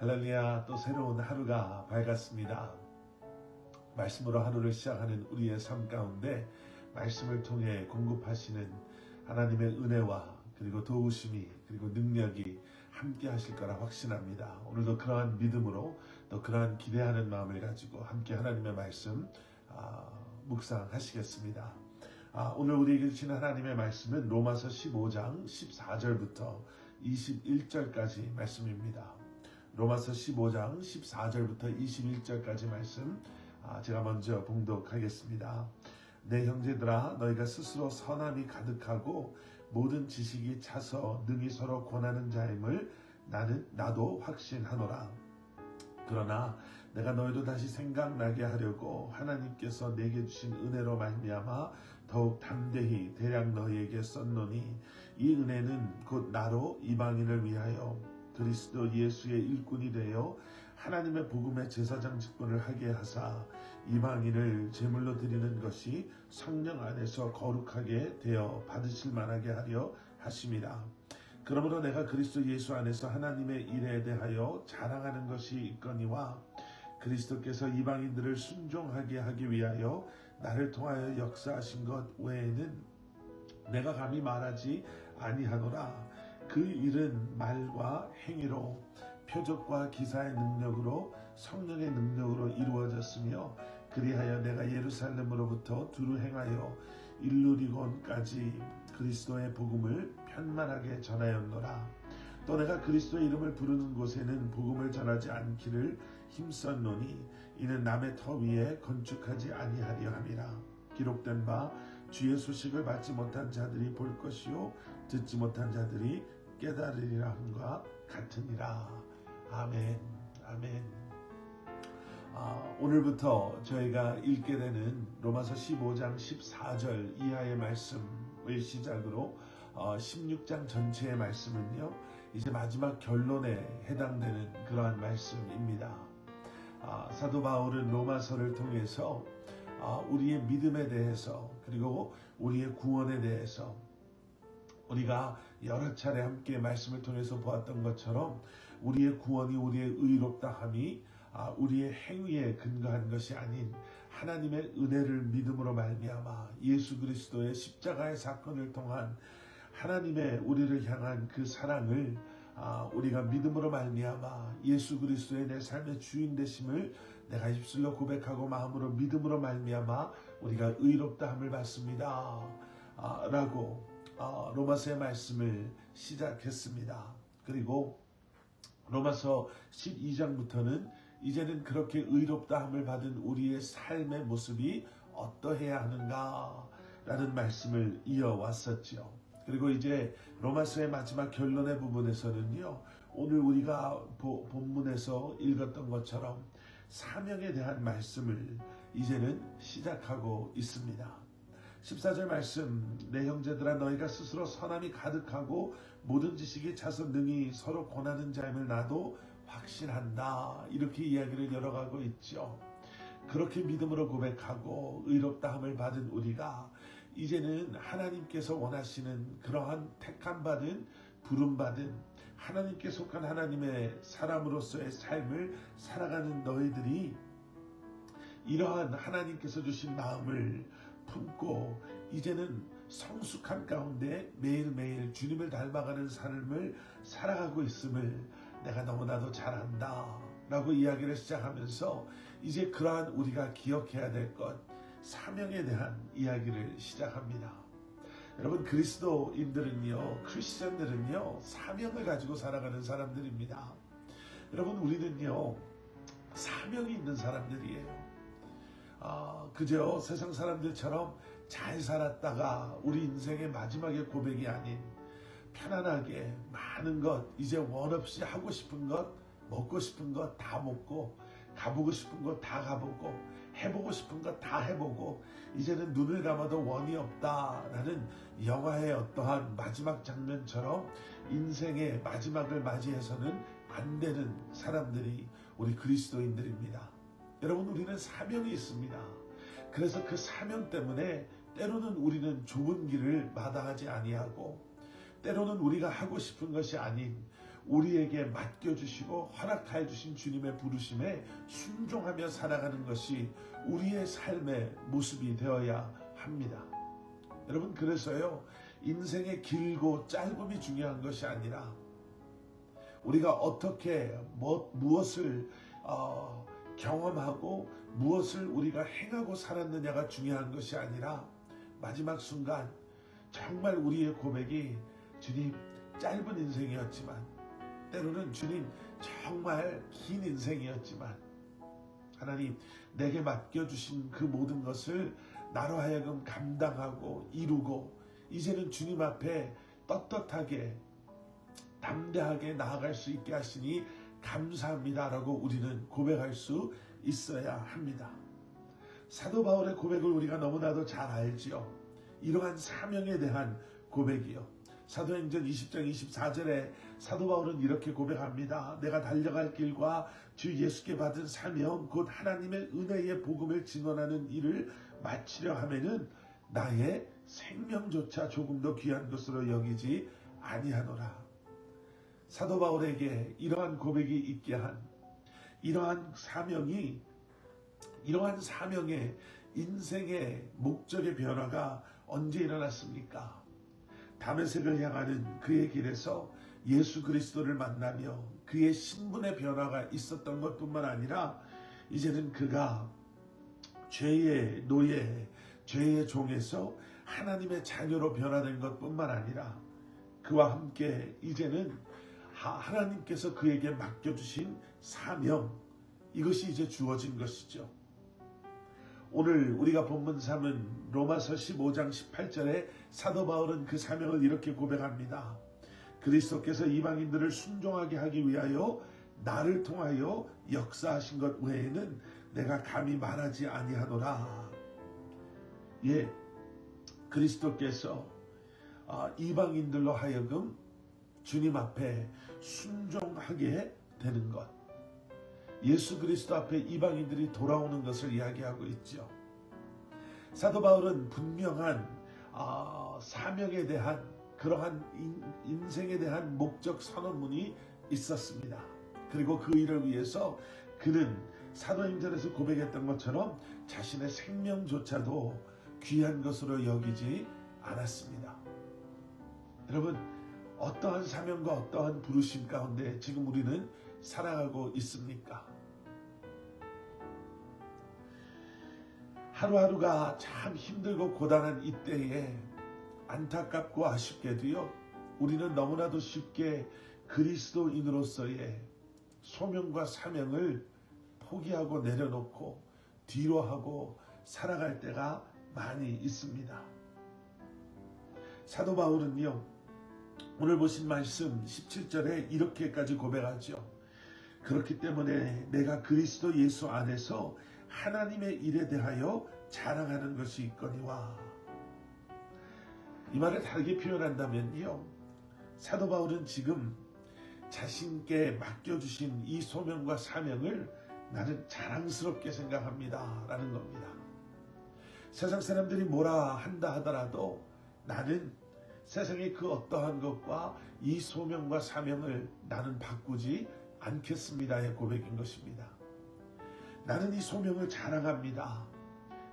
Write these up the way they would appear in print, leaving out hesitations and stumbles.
할렐루야, 또 새로운 하루가 밝았습니다. 말씀으로 하루를 시작하는 우리의 삶 가운데 말씀을 통해 공급하시는 하나님의 은혜와 그리고 도우심이 그리고 능력이 함께 하실 거라 확신합니다. 오늘도 그러한 믿음으로 또 그러한 기대하는 마음을 가지고 함께 하나님의 말씀 묵상하시겠습니다. 오늘 우리에게 주신 하나님의 말씀은 로마서 15장 14절부터 21절까지 말씀입니다. 로마서 15장 14절부터 21절까지 말씀 제가 먼저 봉독하겠습니다. 내 형제들아, 너희가 스스로 선함이 가득하고 모든 지식이 차서 능히 서로 권하는 자임을 나도 확신하노라. 그러나 내가 너희도 다시 생각나게 하려고 하나님께서 내게 주신 은혜로 말미암아 더욱 담대히 대략 너희에게 썼노니, 이 은혜는 곧 나로 이방인을 위하여 그리스도 예수의 일꾼이 되어 하나님의 복음의 제사장 직분을 하게 하사 이방인을 제물로 드리는 것이 성령 안에서 거룩하게 되어 받으실 만하게 하려 하심이라. 그러므로 내가 그리스도 예수 안에서 하나님의 일에 대하여 자랑하는 것이 있거니와, 그리스도께서 이방인들을 순종하게 하기 위하여 나를 통하여 역사하신 것 외에는 내가 감히 말하지 아니하노라. 그 일은 말과 행위로 표적과 기사의 능력으로 성령의 능력으로 이루어졌으며, 그리하여 내가 예루살렘으로부터 두루 행하여 일루리곤까지 그리스도의 복음을 편만하게 전하였노라. 또 내가 그리스도의 이름을 부르는 곳에는 복음을 전하지 않기를 힘썼노니, 이는 남의 터 위에 건축하지 아니하려 함이라. 기록된 바 주의 소식을 받지 못한 자들이 볼 것이요 듣지 못한 자들이 깨달으리라 함과 같으니라. 아멘. 아멘. 오늘부터 저희가 읽게 되는 로마서 15장 14절 이하의 말씀을 시작으로 16장 전체의 말씀은요, 이제 마지막 결론에 해당되는 그러한 말씀입니다. 사도 바울은 로마서를 통해서 우리의 믿음에 대해서 그리고 우리의 구원에 대해서 우리가 여러 차례 함께 말씀을 통해서 보았던 것처럼 우리의 구원이 우리의 의롭다함이 우리의 행위에 근거한 것이 아닌 하나님의 은혜를 믿음으로 말미암아 예수 그리스도의 십자가의 사건을 통한 하나님의 우리를 향한 그 사랑을 우리가 믿음으로 말미암아 예수 그리스도의 내 삶의 주인 되심을 내가 입술로 고백하고 마음으로 믿음으로 말미암아 우리가 의롭다함을 받습니다 라고 로마서의 말씀을 시작했습니다. 그리고 로마서 12장부터는 이제는 그렇게 의롭다함을 받은 우리의 삶의 모습이 어떠해야 하는가 라는 말씀을 이어왔었죠. 그리고 이제 로마서의 마지막 결론의 부분에서는요, 오늘 우리가 본문에서 읽었던 것처럼 사명에 대한 말씀을 이제는 시작하고 있습니다. 14절 말씀, 내 형제들아, 너희가 스스로 선함이 가득하고 모든 지식이 차서 능히 서로 권하는 자임을 나도 확신한다. 이렇게 이야기를 열어가고 있죠. 그렇게 믿음으로 고백하고 의롭다함을 받은 우리가 이제는 하나님께서 원하시는 그러한 택함받은 부름받은 하나님께 속한 하나님의 사람으로서의 삶을 살아가는 너희들이 이러한 하나님께서 주신 마음을 품고 이제는 성숙한 가운데 매일매일 주님을 닮아가는 삶을 살아가고 있음을 내가 너무나도 잘 안다 라고 이야기를 시작하면서 이제 그러한 우리가 기억해야 될 것, 사명에 대한 이야기를 시작합니다. 여러분, 그리스도인들은요, 크리스천들은요, 사명을 가지고 살아가는 사람들입니다. 여러분, 우리는요, 사명이 있는 사람들이에요. 그저 세상 사람들처럼 잘 살았다가 우리 인생의 마지막의 고백이 아닌 편안하게 많은 것, 이제 원 없이 하고 싶은 것, 먹고 싶은 것 다 먹고, 가보고 싶은 것 다 가보고, 해보고 싶은 것 다 해보고, 이제는 눈을 감아도 원이 없다라는 영화의 어떠한 마지막 장면처럼 인생의 마지막을 맞이해서는 안 되는 사람들이 우리 그리스도인들입니다. 여러분, 우리는 사명이 있습니다. 그래서 그 사명 때문에 때로는 우리는 좁은 길을 마다하지 아니하고, 때로는 우리가 하고 싶은 것이 아닌 우리에게 맡겨주시고 허락하여 주신 주님의 부르심에 순종하며 살아가는 것이 우리의 삶의 모습이 되어야 합니다. 여러분, 그래서요, 인생의 길고 짧음이 중요한 것이 아니라 우리가 어떻게 무엇을 경험하고 무엇을 우리가 행하고 살았느냐가 중요한 것이 아니라 마지막 순간 정말 우리의 고백이 주님, 짧은 인생이었지만, 때로는 주님, 정말 긴 인생이었지만, 하나님, 내게 맡겨주신 그 모든 것을 나로 하여금 감당하고 이루고 이제는 주님 앞에 떳떳하게 담대하게 나아갈 수 있게 하시니 감사합니다라고 우리는 고백할 수 있어야 합니다. 사도 바울의 고백을 우리가 너무나도 잘 알지요. 이러한 사명에 대한 고백이요. 사도행전 20장 24절에 사도 바울은 이렇게 고백합니다. 내가 달려갈 길과 주 예수께 받은 사명 곧 하나님의 은혜의 복음을 증언하는 일을 마치려 하면은 나의 생명조차 조금 더 귀한 것으로 여기지 아니하노라. 사도 바울에게 이러한 고백이 있게 한 이러한 사명의 인생의 목적의 변화가 언제 일어났습니까? 다메섹을 향하는 그의 길에서 예수 그리스도를 만나며 그의 신분의 변화가 있었던 것뿐만 아니라 이제는 그가 죄의 노예, 죄의 종에서 하나님의 자녀로 변화된 것뿐만 아니라 그와 함께 이제는 하나님께서 그에게 맡겨주신 사명, 이것이 이제 주어진 것이죠. 오늘 우리가 본문 3은 로마서 15장 18절에 사도 바울은 그 사명을 이렇게 고백합니다. 그리스도께서 이방인들을 순종하게 하기 위하여 나를 통하여 역사하신 것 외에는 내가 감히 말하지 아니하노라. 예, 그리스도께서 이방인들로 하여금 주님 앞에 순종하게 되는 것, 예수 그리스도 앞에 이방인들이 돌아오는 것을 이야기하고 있죠. 사도 바울은 분명한 사명에 대한 그러한 인생에 대한 목적 선언문이 있었습니다. 그리고 그 일을 위해서 그는 사도행전에서 고백했던 것처럼 자신의 생명조차도 귀한 것으로 여기지 않았습니다. 여러분, 어떠한 사명과 어떠한 부르심 가운데 지금 우리는 살아가고 있습니까? 하루하루가 참 힘들고 고단한 이때에 안타깝고 아쉽게도요, 우리는 너무나도 쉽게 그리스도인으로서의 소명과 사명을 포기하고 내려놓고 뒤로 하고 살아갈 때가 많이 있습니다. 사도 바울은요, 오늘 보신 말씀 17절에 이렇게까지 고백하죠. 그렇기 때문에 내가 그리스도 예수 안에서 하나님의 일에 대하여 자랑하는 것이 있거니와. 이 말을 다르게 표현한다면요, 사도 바울은 지금 자신께 맡겨주신 이 소명과 사명을 나는 자랑스럽게 생각합니다 라는 겁니다. 세상 사람들이 뭐라 한다 하더라도 나는 세상의 그 어떠한 것과 이 소명과 사명을 나는 바꾸지 않겠습니다의 고백인 것입니다. 나는 이 소명을 자랑합니다.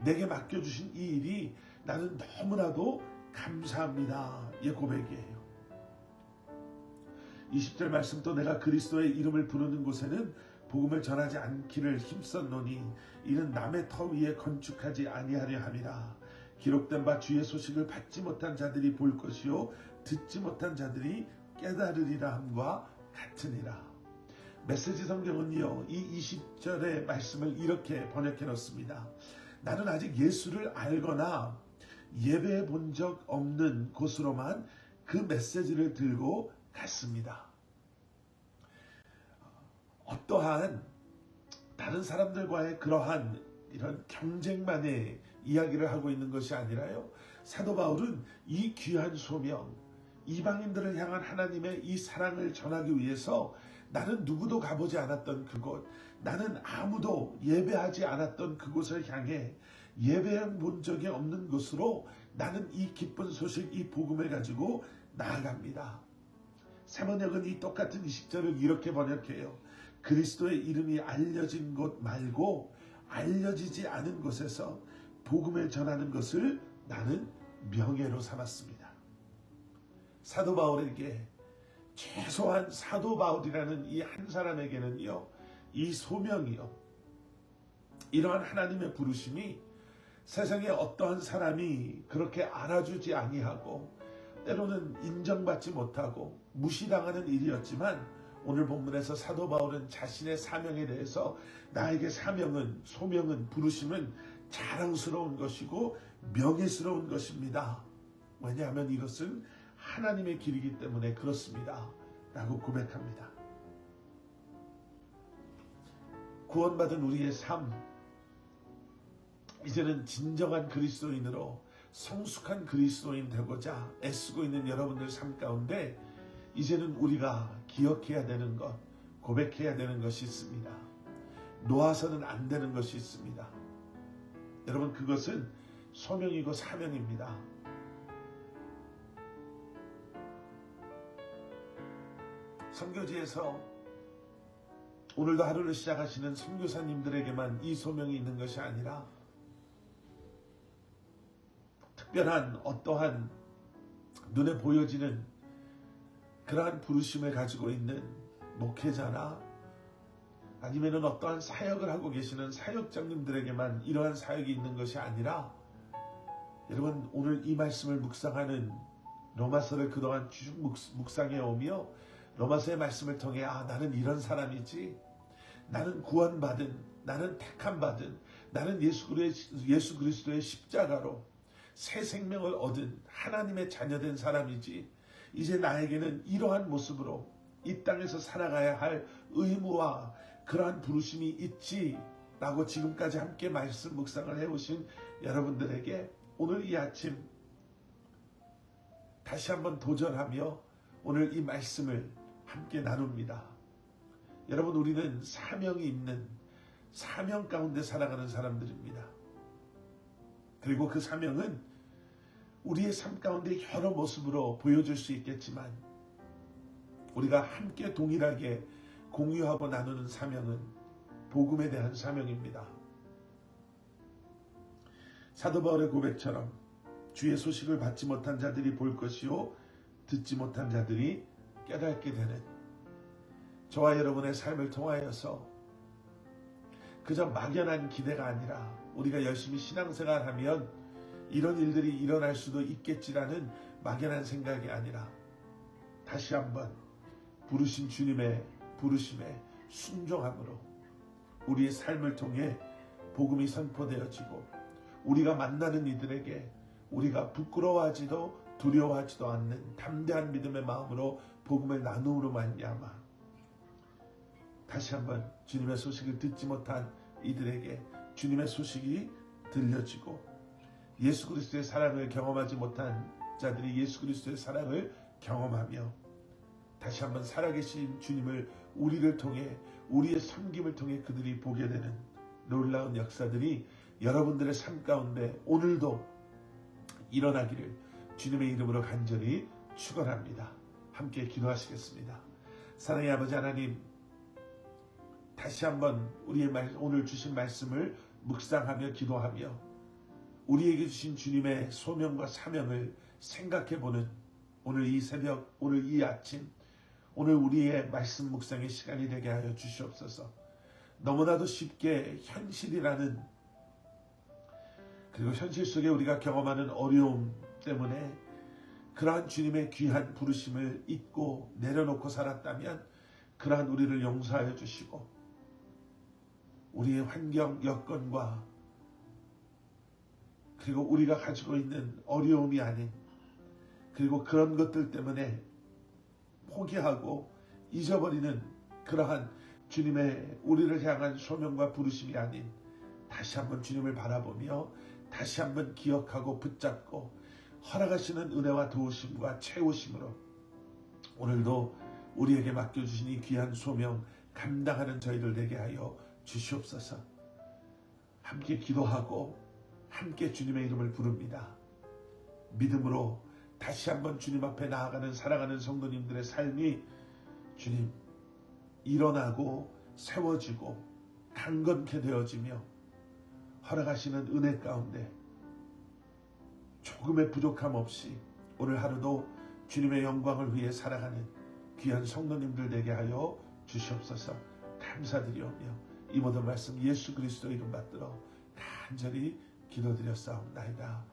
내게 맡겨주신 이 일이 나는 너무나도 감사합니다 의 고백이에요. 20절 말씀, 또 내가 그리스도의 이름을 부르는 곳에는 복음을 전하지 않기를 힘썼노니 이는 남의 터 위에 건축하지 아니하려 함이라. 기록된 바 주의 소식을 받지 못한 자들이 볼 것이요 듣지 못한 자들이 깨달으리라 함과 같으니라. 메시지 성경은요, 이 20절의 말씀을 이렇게 번역해 놓습니다. 나는 아직 예수를 알거나 예배해 본 적 없는 곳으로만 그 메시지를 들고 갔습니다. 어떠한 다른 사람들과의 그러한 이런 경쟁만의 이야기를 하고 있는 것이 아니라요, 사도 바울은 이 귀한 소명, 이방인들을 향한 하나님의 이 사랑을 전하기 위해서 나는 누구도 가보지 않았던 그곳, 나는 아무도 예배하지 않았던 그곳을 향해 예배해 본 적이 없는 곳으로 나는 이 기쁜 소식, 이 복음을 가지고 나아갑니다. 새번역은 이 똑같은 20절을 이렇게 번역해요. 그리스도의 이름이 알려진 곳 말고 알려지지 않은 곳에서 복음을 전하는 것을 나는 명예로 삼았습니다. 사도 바울에게, 최소한 사도 바울이라는 이 한 사람에게는요, 이 소명이요, 이러한 하나님의 부르심이 세상에 어떠한 사람이 그렇게 알아주지 아니하고 때로는 인정받지 못하고 무시당하는 일이었지만, 오늘 본문에서 사도 바울은 자신의 사명에 대해서 나에게 사명은, 소명은, 부르심은 자랑스러운 것이고 명예스러운 것입니다. 왜냐하면 이것은 하나님의 길이기 때문에 그렇습니다 라고 고백합니다. 구원받은 우리의 삶, 이제는 진정한 그리스도인으로 성숙한 그리스도인 되고자 애쓰고 있는 여러분들 삶 가운데 이제는 우리가 기억해야 되는 것, 고백해야 되는 것이 있습니다. 놓아서는 안 되는 것이 있습니다. 여러분, 그것은 소명이고 사명입니다. 선교지에서 오늘도 하루를 시작하시는 선교사님들에게만 이 소명이 있는 것이 아니라 특별한 어떠한 눈에 보여지는 그러한 부르심을 가지고 있는 목회자나 아니면 어떠한 사역을 하고 계시는 사역장님들에게만 이러한 사역이 있는 것이 아니라, 여러분, 오늘 이 말씀을 묵상하는, 로마서를 그동안 쭉 묵상해 오며 로마서의 말씀을 통해 나는 이런 사람이지, 나는 구원받은, 나는 택함받은, 나는 예수 그리스도의 십자가로 새 생명을 얻은 하나님의 자녀된 사람이지, 이제 나에게는 이러한 모습으로 이 땅에서 살아가야 할 의무와 그러한 부르심이 있지 라고 지금까지 함께 말씀 묵상을 해오신 여러분들에게 오늘 이 아침 다시 한번 도전하며 오늘 이 말씀을 함께 나눕니다. 여러분, 우리는 사명이 있는, 사명 가운데 살아가는 사람들입니다. 그리고 그 사명은 우리의 삶 가운데 여러 모습으로 보여줄 수 있겠지만, 우리가 함께 동일하게 공유하고 나누는 사명은 복음에 대한 사명입니다. 사도 바울의 고백처럼 주의 소식을 받지 못한 자들이 볼 것이요 듣지 못한 자들이 깨닫게 되는, 저와 여러분의 삶을 통하여서 그저 막연한 기대가 아니라 우리가 열심히 신앙생활하면 이런 일들이 일어날 수도 있겠지라는 막연한 생각이 아니라, 다시 한번 부르신 주님의 부르심에 순종함으로 우리의 삶을 통해 복음이 선포되어지고, 우리가 만나는 이들에게 우리가 부끄러워하지도 두려워하지도 않는 담대한 믿음의 마음으로 복음을 나누므로 말미암아 다시 한번 주님의 소식을 듣지 못한 이들에게 주님의 소식이 들려지고, 예수 그리스도의 사랑을 경험하지 못한 자들이 예수 그리스도의 사랑을 경험하며 다시 한번 살아계신 주님을 우리를 통해, 우리의 섬김을 통해 그들이 보게 되는 놀라운 역사들이 여러분들의 삶 가운데 오늘도 일어나기를 주님의 이름으로 간절히 축원합니다. 함께 기도하시겠습니다. 사랑의 아버지 하나님, 다시 한번 우리의 오늘 주신 말씀을 묵상하며 기도하며 우리에게 주신 주님의 소명과 사명을 생각해보는 오늘 이 새벽, 오늘 이 아침, 오늘 우리의 말씀 묵상의 시간이 되게 하여 주시옵소서. 너무나도 쉽게 현실이라는, 그리고 현실 속에 우리가 경험하는 어려움 때문에 그러한 주님의 귀한 부르심을 잊고 내려놓고 살았다면 그러한 우리를 용서하여 주시고, 우리의 환경 여건과 그리고 우리가 가지고 있는 어려움이 아닌, 그리고 그런 것들 때문에 포기하고 잊어버리는 그러한 주님의 우리를 향한 소명과 부르심이 아닌, 다시 한번 주님을 바라보며 다시 한번 기억하고 붙잡고 허락하시는 은혜와 도우심과 채우심으로 오늘도 우리에게 맡겨주신 이 귀한 소명 감당하는 저희들 되게 하여 주시옵소서. 함께 기도하고 함께 주님의 이름을 부릅니다. 믿음으로 다시 한번 주님 앞에 나아가는 살아가는 성도님들의 삶이 주님 일어나고 세워지고 강건케 되어지며 허락하시는 은혜 가운데 조금의 부족함 없이 오늘 하루도 주님의 영광을 위해 살아가는 귀한 성도님들 되게 하여 주시옵소서. 감사드리오며 이 모든 말씀 예수 그리스도 이름 받들어 간절히 기도드렸사옵나이다.